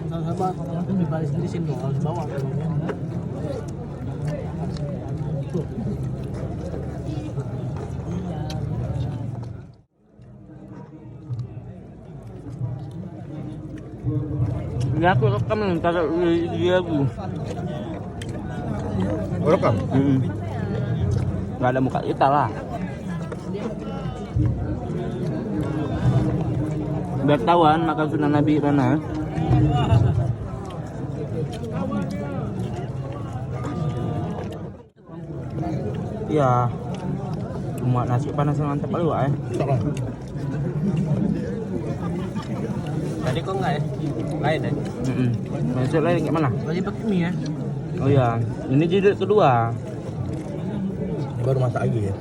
Sahabat, langsung dibalik di sini dong, harus bawa. Ini aku rekam nih, taruh dia aku. Rekam? Nggak ada muka kita lah. Biar tahuan makan sunnah Nabi mana. Iya. Muat nasi panas yang mantap kali wah. Tadi kok enggak ya? Lain ya? Masuk lain kayak mana? Lagi pakai mie ya? Oh iya, ini jilid kedua. Baru masak lagi ya?